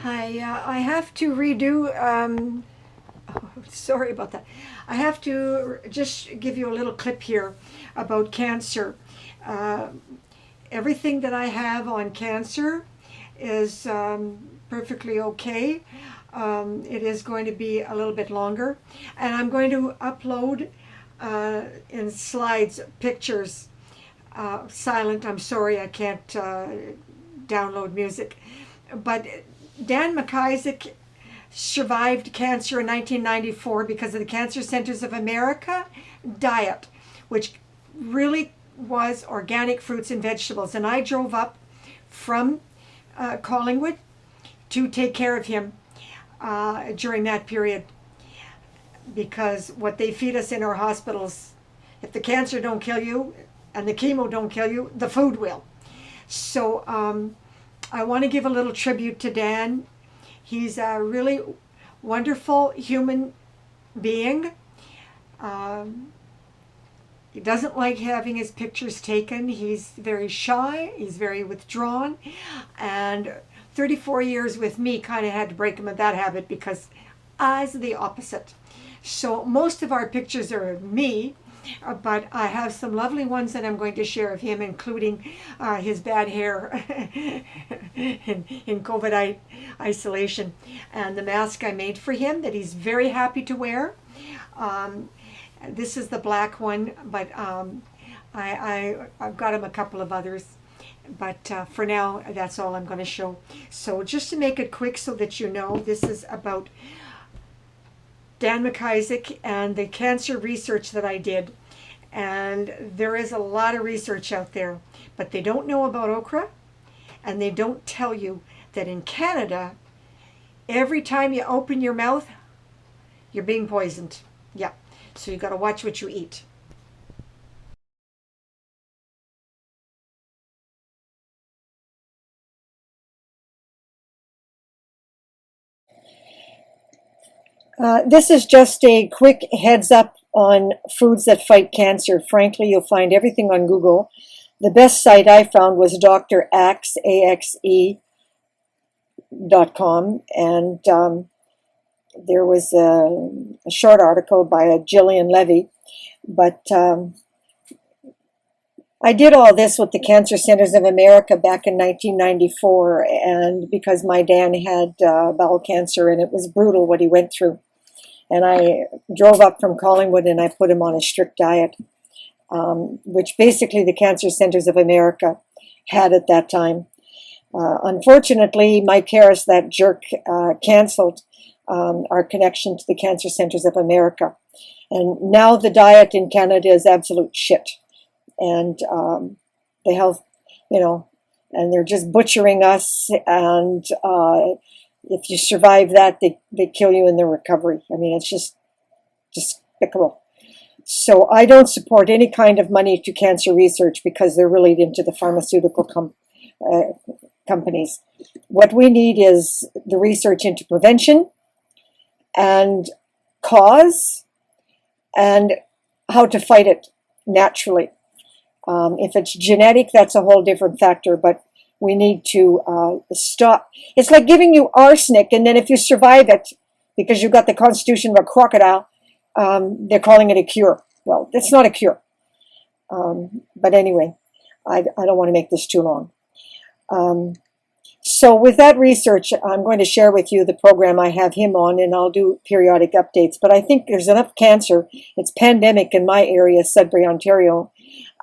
Hi, I have to redo, oh, sorry about that. I have to just give you a little clip here about cancer. Uh, Everything that I have on cancer is perfectly okay. It is going to be a little bit longer, and I'm going to upload in slides pictures. Silent, I'm sorry, I can't download music. But Dan McISAAC survived cancer in 1994 because of the Cancer Centers of America diet, which really was organic fruits and vegetables. And I drove up from Collingwood to take care of him during that period, because what they feed us in our hospitals, if the cancer don't kill you and the chemo don't kill you, the food will. So I want to give a little tribute to Dan. He's a really wonderful human being. He doesn't like having his pictures taken. He's very shy. He's very withdrawn. And 34 years with me kind of had to break him of that habit, because I was the opposite. So most of our pictures are of me, but I have some lovely ones that I'm going to share of him, including his bad hair in COVID isolation, and the mask I made for him that he's very happy to wear. This is the black one, but I've got him a couple of others. But for now, that's all I'm going to show. So just to make it quick so that you know, this is about Dan McISAAC and the cancer research that I did. And there is a lot of research out there, but they don't know about okra, and they don't tell you that in Canada, every time you open your mouth, you're being poisoned. Yeah, so you got to watch what you eat. This is just a quick heads up on foods that fight cancer. Frankly, you'll find everything on Google. The best site I found was Dr. Axe, AXE.com, and there was a short article by a Gillian Levy. But I did all this with the Cancer Centers of America back in 1994, and because my Dan had bowel cancer, and it was brutal what he went through. And I drove up from Collingwood and I put him on a strict diet, which basically the Cancer Centers of America had at that time. Unfortunately, Mike Harris, that jerk, canceled our connection to the Cancer Centers of America. And now the diet in Canada is absolute shit. And the health, and they're just butchering us, and if you survive that, they kill you in the recovery. I mean, it's just despicable. So I don't support any kind of money to cancer research, because they're really into the pharmaceutical companies. What we need is the research into prevention and cause and how to fight it naturally. If it's genetic, that's a whole different factor, but we need to stop. It's like giving you arsenic, and then if you survive it, because you've got the constitution of a crocodile, they're calling it a cure. Well, it's not a cure. But anyway, I don't want to make this too long. So with that research, I'm going to share with you the program I have him on, and I'll do periodic updates. But I think there's enough cancer. It's pandemic in my area, Sudbury, Ontario,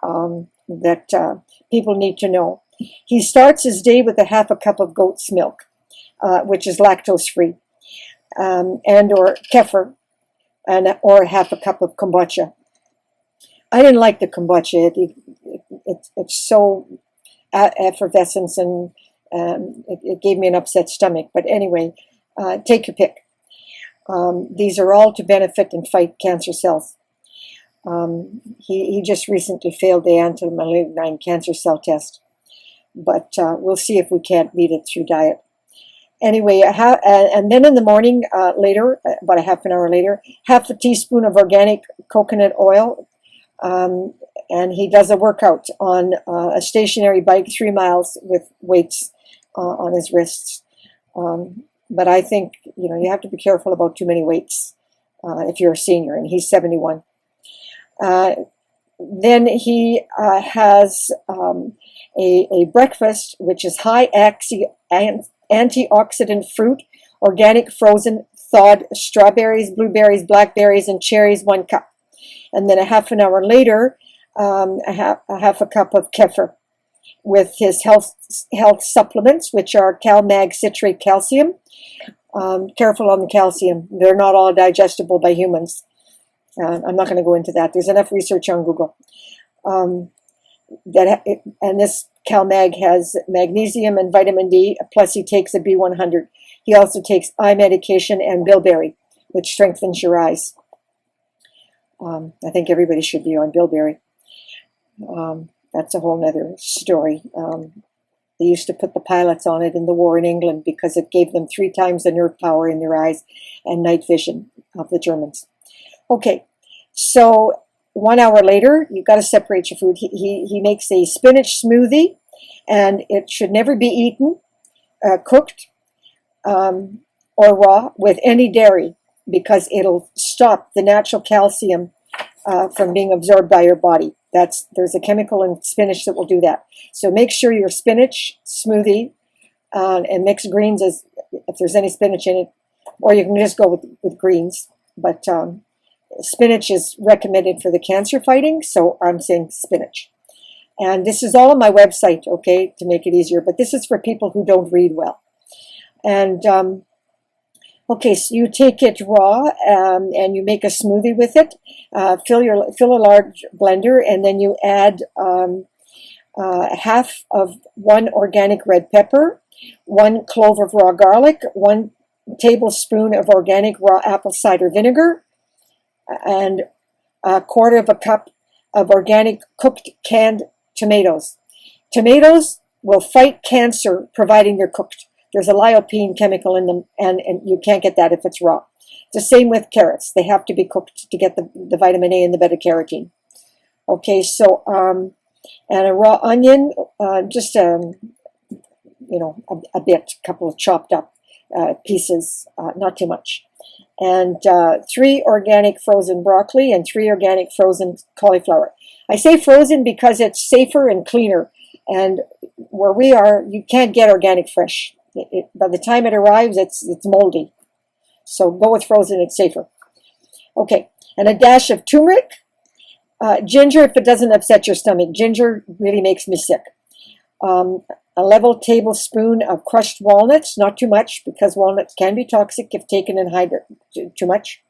that people need to know. He starts his day with a half a cup of goat's milk, which is lactose-free, and or KEFIR, or half a cup of kombucha. I didn't like the kombucha. It's so effervescent, and it gave me an upset stomach. But anyway, take your pick. These are all to benefit and fight cancer cells. He just recently failed the anti-malignant cancer cell test, but we'll see if we can't beat it through diet. Anyway, and then in the morning, later, about a half an hour later, half a teaspoon of organic coconut oil, and he does a workout on a stationary bike, 3 miles with weights on his wrists. But I think, you have to be careful about too many weights if you're a senior, and he's 71. Then he has a breakfast which is high antioxidant fruit, organic frozen thawed strawberries, blueberries, blackberries, and cherries, 1 cup. And then a half an hour later, a half a cup of KEFIR with his health supplements, which are CalMag citrate calcium. Careful on the calcium. They're not all digestible by humans. I'm not going to go into that. There's enough research on Google. And this CalMag has magnesium and vitamin D, plus he takes a B100. He also takes eye medication and bilberry, which strengthens your eyes. I think everybody should be on bilberry. That's a whole other story. They used to put the pilots on it in the war in England because it gave them 3 times the nerve power in their eyes and night vision of the Germans. Okay, so 1 hour later, you've got to separate your food. He makes a spinach smoothie, and it should never be eaten, cooked, or raw with any dairy, because it'll stop the natural calcium from being absorbed by your body. There's a chemical in spinach that will do that. So make sure your spinach smoothie and mix greens if there's any spinach in it, or you can just go with greens. But spinach is recommended for the cancer fighting, so I'm saying spinach. And this is all on my website, okay, to make it easier. But this is for people who don't read well. And okay, so you take it raw and you make a smoothie with it. Fill a large blender, and then you add half of 1 organic red pepper, 1 clove of raw garlic, 1 tablespoon of organic raw apple cider vinegar, and a 1/4 cup of organic cooked canned tomatoes. Tomatoes will fight cancer providing they're cooked. There's a lycopene chemical in them, and you can't get that if it's raw. The same with carrots. They have to be cooked to get the vitamin A and the beta-carotene. Okay, so, and a raw onion, just, a bit, a couple of chopped up pieces, not too much. And 3 organic frozen broccoli and 3 organic frozen cauliflower. I say frozen because it's safer and cleaner. And where we are, you can't get organic fresh. By the time it arrives, it's moldy. So go with frozen, it's safer. Okay, and a dash of turmeric. Ginger, if it doesn't upset your stomach. Ginger really makes me sick. A level tablespoon of crushed walnuts, not too much, because walnuts can be toxic if taken in too much.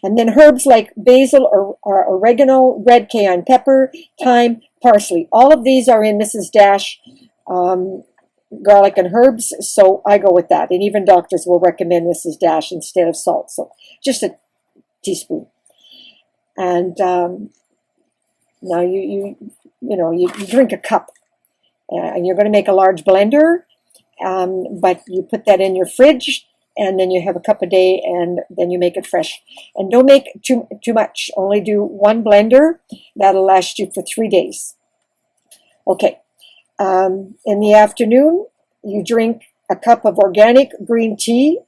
And then herbs like basil or oregano, red cayenne pepper, thyme, parsley. All of these are in Mrs. Dash garlic and herbs, so I go with that. And even doctors will recommend Mrs. Dash instead of salt. So just a teaspoon. And now you drink a cup. And you're going to make a large blender, but you put that in your fridge, and then you have a cup a day, and then you make it fresh. And don't make too much. Only do 1 blender. That'll last you for 3 days. Okay. In the afternoon, you drink a cup of organic green tea.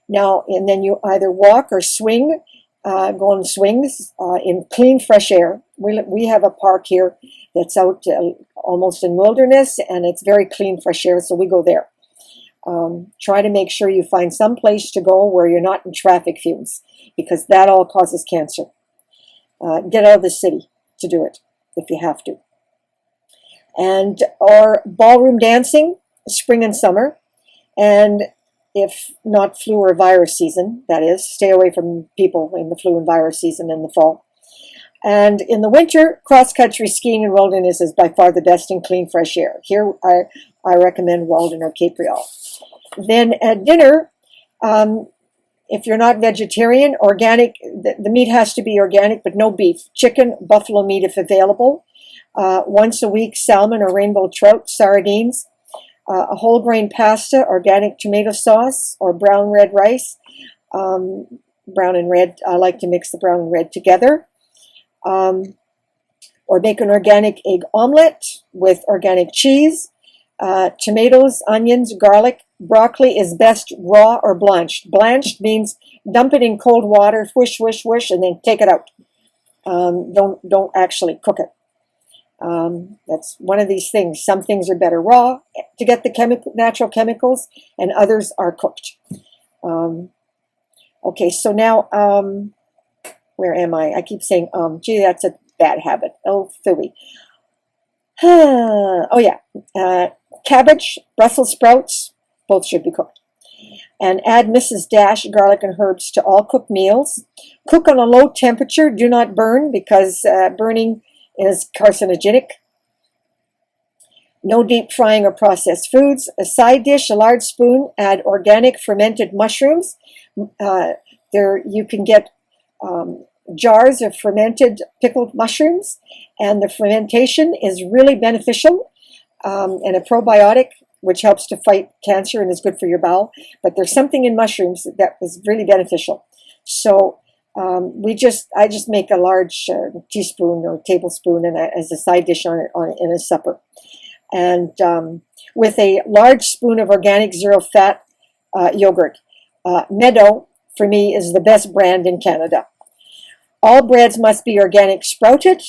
Now, and then you either walk or swing, go on swings in clean, fresh air. We have a park here that's out almost in wilderness, and it's very clean, fresh air, so we go there. Try to make sure you find some place to go where you're not in traffic fumes, because that all causes cancer. Get out of the city to do it, if you have to. Or ballroom dancing, spring and summer, and if not flu or virus season, that is, stay away from people in the flu and virus season in the fall. And in the winter, cross-country skiing in wilderness is by far the best in clean, fresh air. Here, I recommend Walden or Cape Real. Then at dinner, if you're not vegetarian, organic, the meat has to be organic, but no beef. Chicken, buffalo meat if available. Once a week, salmon or rainbow trout, sardines. A whole grain pasta, organic tomato sauce, or brown red rice. Brown and red, I like to mix the brown and red together. Or make an organic egg omelet with organic cheese, tomatoes, onions, garlic, Broccoli is best raw or blanched. Blanched means dump it in cold water, whoosh, whoosh, whoosh, and then take it out. Don't actually cook it. That's one of these things. Some things are better raw to get the natural chemicals, and others are cooked. Okay, so now, where am I? I keep saying, gee, that's a bad habit. Oh, phooey. Oh, yeah. Cabbage, Brussels sprouts, both should be cooked. And add Mrs. Dash garlic and herbs to all cooked meals. Cook on a low temperature. Do not burn, because burning is carcinogenic. No deep frying or processed foods. A side dish, a large spoon, add organic fermented mushrooms. There you can get jars of fermented pickled mushrooms, and the fermentation is really beneficial, and a probiotic which helps to fight cancer and is good for your bowel. But there's something in mushrooms that is really beneficial. So I just make a large teaspoon or tablespoon as a side dish in a supper. And with a large spoon of organic zero-fat yogurt. Meadow, for me, is the best brand in Canada. All breads must be organic sprouted.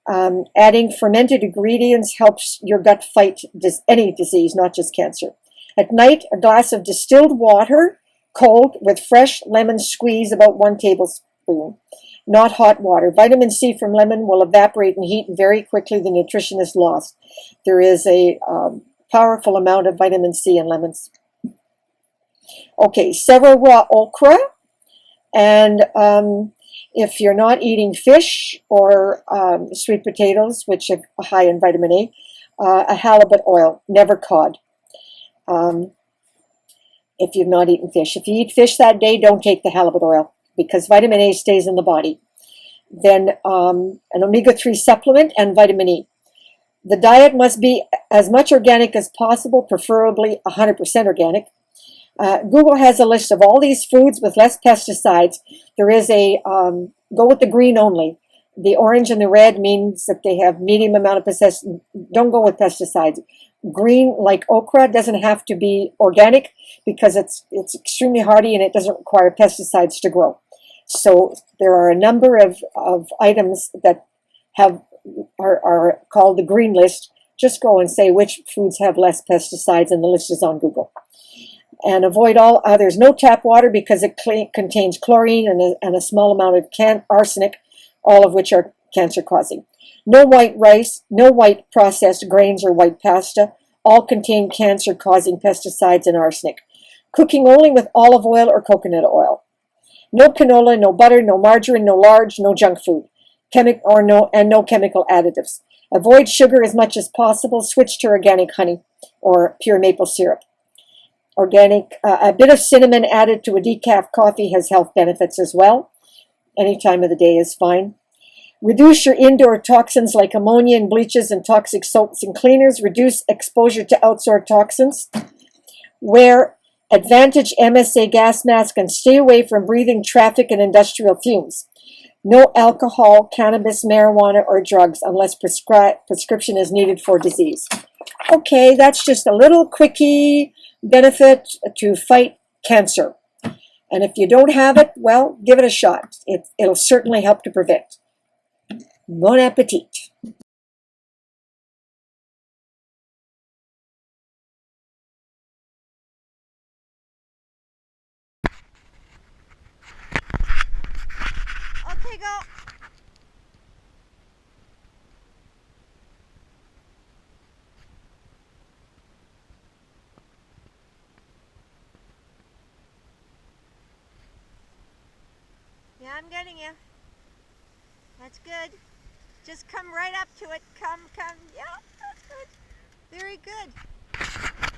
Adding fermented ingredients helps your gut fight any disease, not just cancer. At night, a glass of distilled water, cold, with fresh lemon squeeze, about 1 tablespoon. Not hot water. Vitamin C from lemon will evaporate in heat, and very quickly the nutrition is lost. There is a powerful amount of vitamin C in lemons. Okay, several raw okra, and if you're not eating fish or sweet potatoes, which are high in vitamin A halibut oil, never cod. If you've not eaten fish. If you eat fish that day, don't take the halibut oil, because vitamin A stays in the body. Then an omega-3 supplement and vitamin E. The diet must be as much organic as possible, preferably 100% organic. Google has a list of all these foods with less pesticides. There is a, go with the green only. The orange and the red means that they have medium amount of pesticides. Don't go with pesticides. Green, like okra, doesn't have to be organic because it's extremely hardy and it doesn't require pesticides to grow. So there are a number of items that are called the green list. Just go and say which foods have less pesticides, and the list is on Google. And avoid all others. No tap water, because it contains chlorine and a small amount of arsenic, all of which are cancer-causing. No white rice, no white processed grains or white pasta. All contain cancer-causing pesticides and arsenic. Cooking only with olive oil or coconut oil. No canola, no butter, no margarine, no lard, no junk food, no chemical additives. Avoid sugar as much as possible. Switch to organic honey or pure maple syrup. Organic, a bit of cinnamon added to a decaf coffee has health benefits as well. Any time of the day is fine. Reduce your indoor toxins like ammonia and bleaches and toxic soaps and cleaners. Reduce exposure to outdoor toxins. Wear Advantage MSA gas mask and stay away from breathing traffic and industrial fumes. No alcohol, cannabis, marijuana, or drugs unless prescription is needed for disease. Okay, that's just a little quickie benefit to fight cancer. And if you don't have it, well, give it a shot. It'll certainly help to prevent. Bon appetit. Okay, go. Yeah, I'm getting you. That's good. Just come right up to it. Come. Yeah, that's good. Very good.